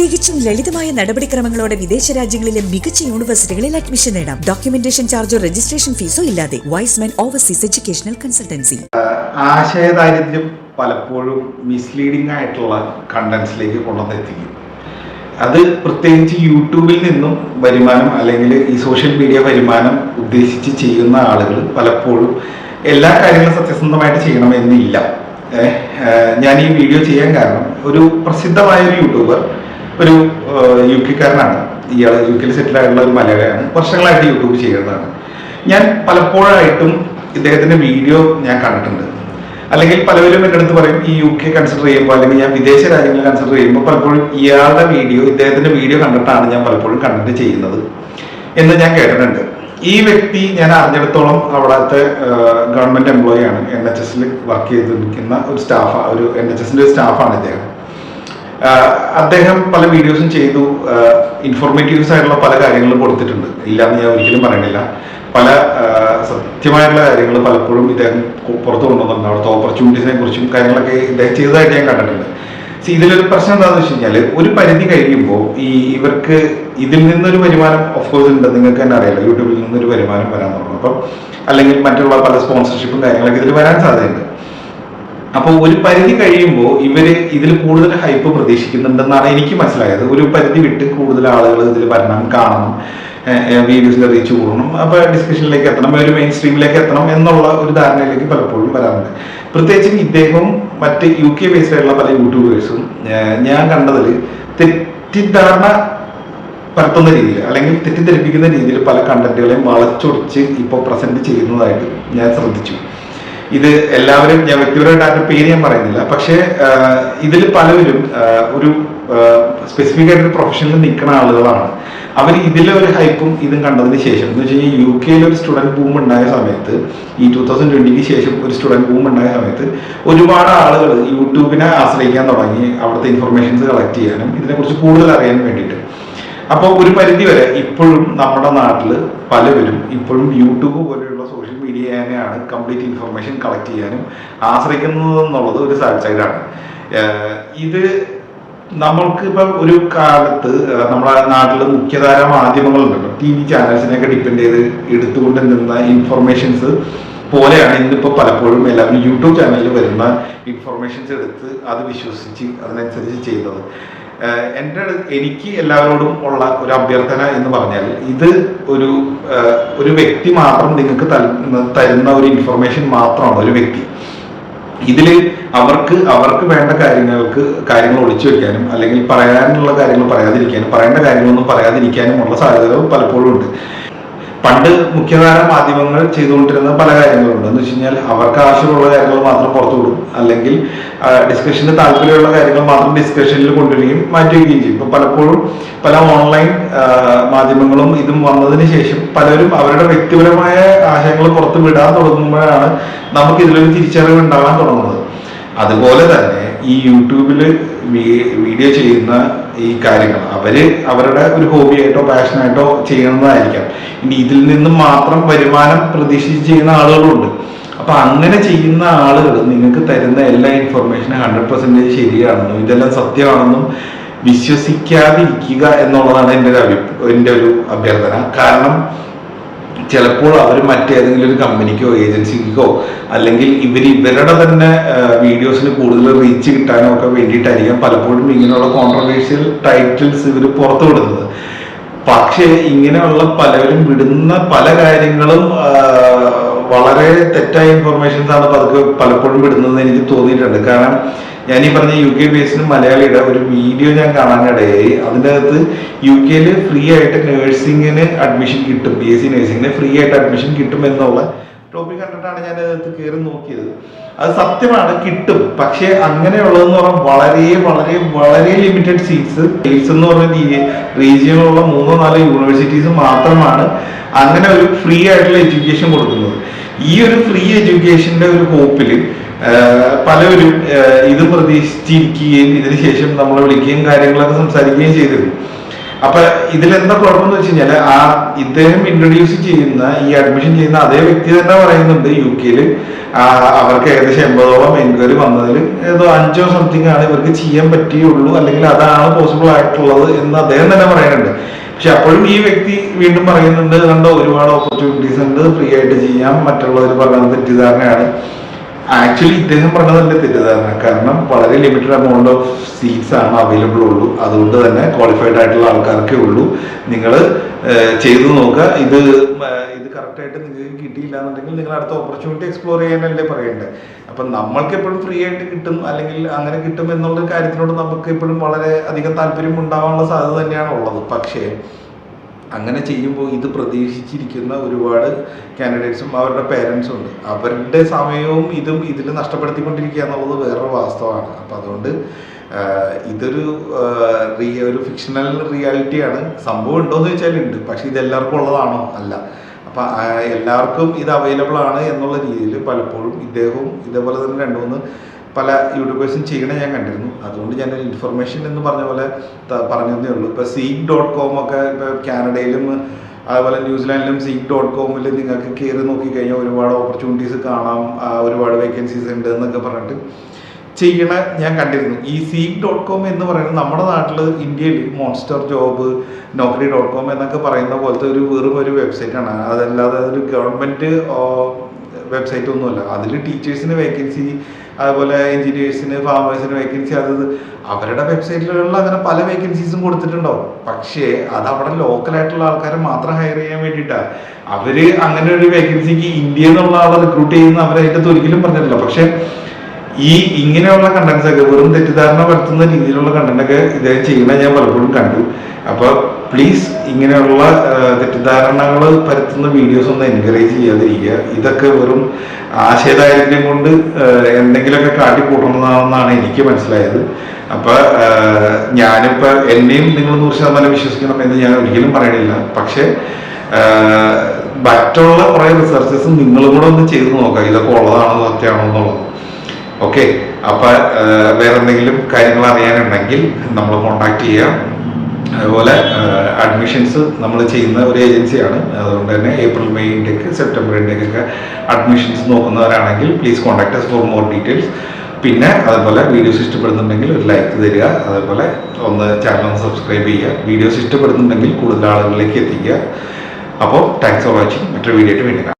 തികച്ചും ലളിതമായ നടപടിക്രമങ്ങളോടെ വിദേശ രാജ്യങ്ങളിലെ മികച്ച യൂണിവേഴ്സിറ്റികളിൽ അഡ്മിഷൻ നേടാം. ഡോക്യുമെന്റേഷൻ ചാർജോ രജിസ്ട്രേഷൻ ഫീസോ ഇല്ലാതെ. Wiseman overseas educational consultancy. ആശയദാരിദ്ര്യം പലപ്പോഴും മിസ്ലീഡിംഗ് ആയിട്ടുള്ള കണ്ടന്റ്സിലേക്ക് കൊണ്ടുവന്നെത്തിക്കും. അത് പ്രത്യേകിച്ച് യൂട്യൂബിൽ നിന്നും വരുമാനം അല്ലെങ്കിൽ ഈ സോഷ്യൽ മീഡിയ വരുമാനം ഉദ്ദേശിച്ച് ചെയ്യുന്ന ആളുകൾ പലപ്പോഴും എല്ലാ കാര്യങ്ങളും സത്യസന്ധമായിട്ട് ചെയ്യണമെന്നില്ല. ഞാൻ ഈ വീഡിയോ ചെയ്യാൻ കാരണം ഒരു പ്രസിദ്ധമായ ഒരു യൂട്യൂബർ, ഒരു UK-കാരനാണ്. ഇയാൾ UK-യിൽ സെറ്റിൽ ആയിട്ടുള്ള ഒരു മലയാളിയാണ്. വർഷങ്ങളായിട്ട് യൂട്യൂബ് ചെയ്യുന്നതാണ്. ഞാൻ പലപ്പോഴായിട്ടും ഇദ്ദേഹത്തിന്റെ വീഡിയോ ഞാൻ കണ്ടിട്ടുണ്ട്. അല്ലെങ്കിൽ പലവരും എൻ്റെ അടുത്ത് പറയും ഈ UK കൺസിഡർ ചെയ്യുമ്പോൾ അല്ലെങ്കിൽ ഞാൻ വിദേശ രാജ്യങ്ങൾ കൺസിഡർ ചെയ്യുമ്പോൾ പലപ്പോഴും ഇയാളുടെ വീഡിയോ, ഇദ്ദേഹത്തിന്റെ വീഡിയോ കണ്ടിട്ടാണ് ഞാൻ പലപ്പോഴും കണ്ടിട്ട് ചെയ്യുന്നത് എന്ന് ഞാൻ കേട്ടിട്ടുണ്ട്. ഈ വ്യക്തി ഞാൻ അറിഞ്ഞിടത്തോളം അവിടുത്തെ ഗവൺമെന്റ് എംപ്ലോയി ആണ്. NHS-ൽ വർക്ക് ചെയ്തിരിക്കുന്ന ഒരു സ്റ്റാഫ്, ഒരു NHS-ന്റെ സ്റ്റാഫാണ് ഇദ്ദേഹം. അദ്ദേഹം പല വീഡിയോസും ചെയ്തു, ഇൻഫോർമേറ്റീവ്സ് ആയിട്ടുള്ള പല കാര്യങ്ങളും കൊടുത്തിട്ടുണ്ട്, ഇല്ലാന്ന് ഞാൻ ഒരിക്കലും പറയണില്ല. പല സത്യമായിട്ടുള്ള കാര്യങ്ങൾ പലപ്പോഴും ഇദ്ദേഹം പുറത്തു കൊണ്ടുവന്നിട്ടുണ്ട്. അവിടുത്തെ ഓപ്പർച്യൂണിറ്റീസിനെ കുറിച്ചും കാര്യങ്ങളൊക്കെ ഇദ്ദേഹം ചെയ്തതായിട്ട് ഞാൻ കണ്ടിട്ടുണ്ട്. ഇതിലൊരു പ്രശ്നം എന്താണെന്ന് വെച്ച് കഴിഞ്ഞാൽ, ഒരു പരിധി കഴിയുമ്പോൾ ഇവർക്ക് ഇതിൽ നിന്നൊരു വരുമാനം ഓഫ്കോഴ്സ് ഉണ്ട്. നിങ്ങൾക്ക് തന്നെ അറിയാലോ, യൂട്യൂബിൽ നിന്നൊരു വരുമാനം വരാൻ തുടങ്ങും. അപ്പം അല്ലെങ്കിൽ മറ്റുള്ള പല സ്പോൺസർഷിപ്പും കാര്യങ്ങളൊക്കെ ഇതിൽ വരാൻ സാധ്യതയുണ്ട്. അപ്പോൾ ഒരു പരിധി കഴിയുമ്പോൾ ഇവര് ഇതിൽ കൂടുതൽ ഹൈപ്പ് പ്രതീക്ഷിക്കുന്നുണ്ടെന്നാണ് എനിക്ക് മനസ്സിലായത്. ഒരു പരിധി വിട്ട് കൂടുതൽ ആളുകൾ ഇതിൽ വരണം, കാണണം, വീഡിയോസിന്റെ റീച്ച് കൂടണം, അപ്പൊ ഡിസ്കഷനിലേക്ക് എത്തണം, ഒരു മെയിൻ സ്ട്രീമിലേക്ക് എത്തണം എന്നുള്ള ഒരു ധാരണയിലേക്ക് പലപ്പോഴും വരാറുണ്ട്. പ്രത്യേകിച്ചും ഇദ്ദേഹവും മറ്റ് UK ബേസ്ഡ് ആയിട്ടുള്ള പല യൂട്യൂബേഴ്സും ഞാൻ കണ്ടതിൽ തെറ്റിദ്ധാരണ പരത്തുന്ന രീതിയിൽ അല്ലെങ്കിൽ തെറ്റിദ്ധരിപ്പിക്കുന്ന രീതിയിൽ പല കണ്ടന്റുകളെയും വളച്ചൊടിച്ച് ഇപ്പോൾ പ്രസന്റ് ചെയ്യുന്നതായിട്ട് ഞാൻ ശ്രദ്ധിച്ചു. ഇത് എല്ലാവരും, ഞാൻ വ്യക്തിപരമായിട്ട് പേര് ഞാൻ പറയുന്നില്ല, പക്ഷേ ഇതിൽ പലവരും ഒരു സ്പെസിഫിക് ആയിട്ട് പ്രൊഫഷനിൽ നിൽക്കുന്ന ആളുകളാണ്. അവർ ഇതിലെ ഒരു ഹൈപ്പും ഇതും കണ്ടതിന് ശേഷം എന്ന് വെച്ച് കഴിഞ്ഞാൽ UK-യിൽ ഒരു സ്റ്റുഡന്റ് ബൂം ഉണ്ടായ സമയത്ത്, ഈ 2020-ക്ക് ശേഷം ഒരു സ്റ്റുഡന്റ് ബൂം ഉണ്ടായ സമയത്ത് ഒരുപാട് ആളുകൾ യൂട്യൂബിനെ ആശ്രയിക്കാൻ തുടങ്ങി, അവിടുത്തെ ഇൻഫർമേഷൻസ് കളക്ട് ചെയ്യാനും ഇതിനെക്കുറിച്ച് കൂടുതൽ അറിയാൻ വേണ്ടിയിട്ട്. അപ്പോൾ ഒരു പരിധി വരെ ഇപ്പോഴും നമ്മുടെ നാട്ടിൽ പലവരും ഇപ്പോഴും യൂട്യൂബ് പോലെയുള്ള സോഷ്യൽ മീഡിയയാണ് കംപ്ലീറ്റ് ഇൻഫർമേഷൻ കളക്ട് ചെയ്യാനും ആശ്രയിക്കുന്നത് എന്നുള്ളത് ഒരു സാഡ് സൈഡാണ്. ഇത് നമ്മൾക്ക് ഇപ്പം ഒരു കാലത്ത് നമ്മുടെ നാട്ടിൽ മുഖ്യധാര മാധ്യമങ്ങളുണ്ടല്ലോ, TV ചാനൽസിനെയൊക്കെ ഡിപ്പെൻഡ് ചെയ്ത് എടുത്തുകൊണ്ട് നിന്ന ഇൻഫർമേഷൻസ് പോലെയാണ് ഇന്നിപ്പോൾ പലപ്പോഴും എല്ലാവരും യൂട്യൂബ് ചാനലിൽ വരുന്ന ഇൻഫർമേഷൻസ് എടുത്ത് അത് വിശ്വസിച്ച് അതിനനുസരിച്ച് ചെയ്യുന്നത്. എനിക്ക് എല്ലാവരോടും ഉള്ള ഒരു അഭ്യർത്ഥന എന്ന് പറഞ്ഞാൽ, ഇത് ഒരു വ്യക്തി മാത്രം നിങ്ങൾക്ക് തരുന്ന ഒരു ഇൻഫർമേഷൻ മാത്രമാണ് ഒരു വ്യക്തി. ഇതിൽ അവർക്ക് വേണ്ട കാര്യങ്ങൾ ഒളിച്ചു വെക്കാനും അല്ലെങ്കിൽ പറയാനുള്ള കാര്യങ്ങൾ പറയാതിരിക്കാനും പറയേണ്ട കാര്യങ്ങളൊന്നും പറയാതിരിക്കാനുമുള്ള സാധ്യതകൾ പലപ്പോഴും ഉണ്ട്. പണ്ട് മുഖ്യധാര മാധ്യമങ്ങൾ ചെയ്തുകൊണ്ടിരുന്ന പല കാര്യങ്ങളുണ്ട്. എന്ന് വെച്ച് കഴിഞ്ഞാൽ അവർക്ക് ആവശ്യമുള്ള കാര്യങ്ങൾ മാത്രം പുറത്തു വിടും, അല്ലെങ്കിൽ ഡിസ്കഷന് താല്പര്യമുള്ള കാര്യങ്ങൾ മാത്രം ഡിസ്കഷനിൽ കൊണ്ടുവരികയും മാറ്റുകയും ചെയ്യും. ഇപ്പൊ പലപ്പോഴും പല ഓൺലൈൻ മാധ്യമങ്ങളും ഇതും വന്നതിന് ശേഷം പലരും അവരുടെ വ്യക്തിപരമായ ആശയങ്ങൾ പുറത്ത് വിടാൻ തുടങ്ങുമ്പോഴാണ് നമുക്ക് ഇതിലൊരു തിരിച്ചറിവ് ഉണ്ടാകാൻ തുടങ്ങുന്നത്. അതുപോലെ തന്നെ ഈ യൂട്യൂബിൽ വീഡിയോ ചെയ്യുന്ന ഈ കാര്യങ്ങൾ അവരുടെ ഒരു ഹോബിയായിട്ടോ പാഷനായിട്ടോ ചെയ്യുന്നതായിരിക്കാം. ഇനി ഇതിൽ നിന്നും മാത്രം വരുമാനം പ്രതീക്ഷിച്ച് ചെയ്യുന്ന ആളുകളുണ്ട്. അപ്പൊ അങ്ങനെ ചെയ്യുന്ന ആളുകൾ നിങ്ങൾക്ക് തരുന്ന എല്ലാ ഇൻഫർമേഷനും 100% ശരിയാണെന്നും ഇതെല്ലാം സത്യമാണെന്നും വിശ്വസിക്കാതിരിക്കുക എന്നുള്ളതാണ് എൻ്റെ ഒരു അഭ്യർത്ഥന. കാരണം ചിലപ്പോൾ അവർ മറ്റേതെങ്കിലും ഒരു കമ്പനിക്കോ ഏജൻസിക്കോ അല്ലെങ്കിൽ ഇവരുടെ തന്നെ വീഡിയോസിന് കൂടുതൽ റീച്ച് കിട്ടാനോ ഒക്കെ വേണ്ടിയിട്ടായിരിക്കാം പലപ്പോഴും ഇങ്ങനെയുള്ള കോൺട്രവേഴ്ഷ്യൽ ടൈറ്റിൽസ് ഇവർ പുറത്തു വിടുന്നത്. പക്ഷേ ഇങ്ങനെയുള്ള പലവരും വിടുന്ന പല കാര്യങ്ങളും വളരെ തെറ്റായ ഇൻഫർമേഷൻസ് ആണ് പലപ്പോഴും വിടുന്നത് എനിക്ക് തോന്നിയിട്ടുണ്ട്. കാരണം ഞാൻ ഈ പറഞ്ഞ UK ബേസ്ഡ് മലയാളിയുടെ ഒരു വീഡിയോ ഞാൻ കാണാനിടയായി. അതിൻ്റെ അകത്ത് UK-യിൽ ഫ്രീ ആയിട്ട് നേഴ്സിങ്ങിന് അഡ്മിഷൻ കിട്ടും, BSc നേഴ്സിങ്ങിന് ഫ്രീ ആയിട്ട് അഡ്മിഷൻ കിട്ടും എന്നുള്ള ടോപ്പിക് കണ്ടിട്ടാണ് ഞാൻ അതിനകത്ത് കയറി നോക്കിയത്. അത് സത്യമാണ്, കിട്ടും. പക്ഷെ അങ്ങനെയുള്ളതെന്ന് പറഞ്ഞാൽ വളരെ വളരെ വളരെ ലിമിറ്റഡ് സീറ്റ്സ് എന്ന് പറഞ്ഞ റീജിയനിലുള്ള 3-4 യൂണിവേഴ്സിറ്റീസ് മാത്രമാണ് അങ്ങനെ ഒരു ഫ്രീ ആയിട്ടുള്ള എഡ്യൂക്കേഷൻ കൊടുക്കുന്നത്. ഈ ഒരു ഫ്രീ എഡ്യൂക്കേഷന്റെ ഒരു ഹോപ്പിൽ പലവരും ഇത് പ്രതീക്ഷിച്ചിരിക്കുകയും ഇതിനുശേഷം നമ്മളെ വിളിക്കുകയും കാര്യങ്ങളൊക്കെ സംസാരിക്കുകയും ചെയ്തിരുന്നു. അപ്പൊ ഇതിലെന്താ കുഴപ്പമെന്ന് വെച്ച് കഴിഞ്ഞാല് ഇദ്ദേഹം ഇൻട്രൊഡ്യൂസ് ചെയ്യുന്ന ഈ അഡ്മിഷൻ ചെയ്യുന്ന അതേ വ്യക്തി തന്നെ പറയുന്നുണ്ട് UK-ല് അവർക്ക് ഏകദേശം 80ഓളം എൻക്വയറി വന്നതിൽ ഏതോ 5 സംതിങ് ആണ് ഇവർക്ക് ചെയ്യാൻ പറ്റിയുള്ളൂ, അല്ലെങ്കിൽ അതാണ് പോസിബിൾ ആയിട്ടുള്ളത് എന്ന് അദ്ദേഹം തന്നെ പറയുന്നുണ്ട്. പക്ഷെ അപ്പോഴും ഈ വ്യക്തി വീണ്ടും പറയുന്നുണ്ട്, കണ്ടോ ഒരുപാട് ഓപ്പർച്യൂണിറ്റീസ് ഉണ്ട്, ഫ്രീ ആയിട്ട് ചെയ്യാം, മറ്റുള്ളവർ പറഞ്ഞത് തെറ്റിദ്ധാരണയാണ്. ആക്ച്വലി ഇദ്ദേഹം പറഞ്ഞതിന്റെ തെറ്റിദ്ധാരണ. കാരണം വളരെ ലിമിറ്റഡ് എമൗണ്ട് ഓഫ് സീറ്റ്സ് ആണ് അവൈലബിൾ ഉള്ളൂ, അതുകൊണ്ട് തന്നെ ക്വാളിഫൈഡ് ആയിട്ടുള്ള ആൾക്കാർക്കേ ഉള്ളൂ. നിങ്ങൾ ചെയ്തു നോക്കുക. ഇത് കറക്റ്റ് ആയിട്ട് നിങ്ങൾക്ക് കിട്ടിയില്ല എന്നുണ്ടെങ്കിൽ നിങ്ങൾ അടുത്ത ഓപ്പർച്യൂണിറ്റി എക്സ്പ്ലോർ ചെയ്യാനല്ലേ പറയേണ്ടത്. അപ്പം നമ്മൾക്ക് എപ്പോഴും ഫ്രീ ആയിട്ട് കിട്ടും, അല്ലെങ്കിൽ അങ്ങനെ കിട്ടും എന്നുള്ള കാര്യത്തിനോട് നമുക്ക് എപ്പോഴും വളരെ അധികം താല്പര്യം ഉണ്ടാവാനുള്ള സാധ്യത തന്നെയാണ് ഉള്ളത്. പക്ഷേ അങ്ങനെ ചെയ്യുമ്പോൾ ഇത് പ്രതീക്ഷിച്ചിരിക്കുന്ന ഒരുപാട് കാൻഡിഡേറ്റ്സും അവരുടെ പേരൻസും ഉണ്ട്. അവരുടെ സമയവും ഇതിൽ നഷ്ടപ്പെടുത്തിക്കൊണ്ടിരിക്കുക എന്നുള്ളത് വേറൊരു വാസ്തവമാണ്. അപ്പം അതുകൊണ്ട് ഇതൊരു ഒരു ഫിക്ഷണൽ റിയാലിറ്റിയാണ്. സംഭവം ഉണ്ടോയെന്ന് ചോദിച്ചാൽ ഉണ്ട്, പക്ഷെ ഇത് എല്ലാവർക്കും ഉള്ളതാണോ? അല്ല. അപ്പം എല്ലാവർക്കും ഇത് അവൈലബിൾ ആണ് എന്നുള്ള രീതിയിൽ പലപ്പോഴും ഇദ്ദേഹവും ഇതേപോലെ തന്നെ 2-3 പല യൂട്യൂബേഴ്സും ചെയ്യണേ ഞാൻ കണ്ടിരുന്നു. അതുകൊണ്ട് ഞാനൊരു ഇൻഫർമേഷൻ എന്ന് പറഞ്ഞ പോലെ പറഞ്ഞതേ ഉള്ളൂ. ഇപ്പോൾ seek.com ഒക്കെ ഇപ്പോൾ കാനഡയിലും അതുപോലെ ന്യൂസിലാൻഡിലും seek.com-ൽ നിങ്ങൾക്ക് കയറി നോക്കിക്കഴിഞ്ഞാൽ ഒരുപാട് ഓപ്പർച്യൂണിറ്റീസ് കാണാം, ഒരുപാട് വേക്കൻസീസ് ഉണ്ട് എന്നൊക്കെ പറഞ്ഞിട്ട് ചെയ്യണ ഞാൻ കണ്ടിരുന്നു. ഈ seek.com എന്ന് പറയുന്നത് നമ്മുടെ നാട്ടിൽ ഇന്ത്യയിൽ മോൺസ്റ്റർ ജോബ്, നോക്കറി.com എന്നൊക്കെ പറയുന്ന പോലത്തെ വെറും ഒരു വെബ്സൈറ്റാണ്. അതല്ലാതെ ഒരു ഗവൺമെൻറ് വെബ്സൈറ്റ് ഒന്നുമല്ല. അതിൽ ടീച്ചേഴ്സിന് വേക്കൻസി, അതുപോലെ എഞ്ചിനീയേഴ്സിന്, ഫാമേഴ്സിന് വേക്കൻസി, അവരുടെ വെബ്സൈറ്റുകളിൽ അങ്ങനെ പല വേക്കൻസീസും കൊടുത്തിട്ടുണ്ടാവും. പക്ഷേ അത് അവിടെ ലോക്കലായിട്ടുള്ള ആൾക്കാരെ മാത്രം ഹയർ ചെയ്യാൻ വേണ്ടിയിട്ടാണ്. അവർ അങ്ങനെ ഒരു വേക്കൻസിക്ക് ഇന്ത്യയിൽ നിന്നുള്ള ആളെ റിക്രൂട്ട് ചെയ്യുന്ന അവരതിൻ്റെ ഒരിക്കലും പറഞ്ഞിട്ടില്ല. പക്ഷേ ഇങ്ങനെയുള്ള കണ്ടന്റ്സ് ഒക്കെ വെറും തെറ്റിദ്ധാരണ പരത്തുന്ന രീതിയിലുള്ള കണ്ടന്റൊക്കെ ഇദ്ദേഹം ചെയ്യുന്നത് ഞാൻ പലപ്പോഴും കണ്ടു. അപ്പോൾ പ്ലീസ് ഇങ്ങനെയുള്ള തെറ്റിദ്ധാരണകൾ പരത്തുന്ന വീഡിയോസ് ഒന്നും എൻകറേജ് ചെയ്യാതിരിക്കുക. ഇതൊക്കെ വെറും ആശയദാരിദ്ര്യം കൊണ്ട് എന്തെങ്കിലുമൊക്കെ കാട്ടിക്കൂട്ടണമെന്നാണ് എനിക്ക് മനസ്സിലായത്. അപ്പൊ ഞാനിപ്പോൾ എന്നെയും നിങ്ങൾ 100% വിശ്വസിക്കണം എന്ന് ഞാൻ ഒരിക്കലും പറയണില്ല. പക്ഷെ മറ്റുള്ള കുറേ റിസർച്ചസും നിങ്ങളും കൂടെ ഒന്ന് ചെയ്ത് നോക്കാം, ഇതൊക്കെ ഉള്ളതാണോ സത്യമാണോ എന്നുള്ളത്. ഓക്കെ, അപ്പൊ വേറെ എന്തെങ്കിലും കാര്യങ്ങൾ അറിയാനുണ്ടെങ്കിൽ നമ്മൾ കോണ്ടാക്ട് ചെയ്യാം. അതുപോലെ അഡ്മിഷൻസ് നമ്മൾ ചെയ്യുന്ന ഒരു ഏജൻസിയാണ്. അതുകൊണ്ട് തന്നെ ഏപ്രിൽ, മെയ് ഇൻടേക്ക്, സെപ്റ്റംബർ ഇൻടേക്കൊക്കെ അഡ്മിഷൻസ് നോക്കുന്നവരാണെങ്കിൽ please contact us for more details. പിന്നെ അതുപോലെ വീഡിയോസ് ഇഷ്ടപ്പെടുന്നുണ്ടെങ്കിൽ ഒരു ലൈക്ക് തരിക, അതുപോലെ ചാനൽ സബ്സ്ക്രൈബ് ചെയ്യുക. വീഡിയോസ് ഇഷ്ടപ്പെടുന്നുണ്ടെങ്കിൽ കൂടുതൽ ആളുകളിലേക്ക് എത്തിക്കുക. അപ്പോൾ താങ്ക്സ് ഫോർ വാച്ചിങ്. മറ്റൊരു വീഡിയോ ആയിട്ട് വീണ്ടും കാണാം.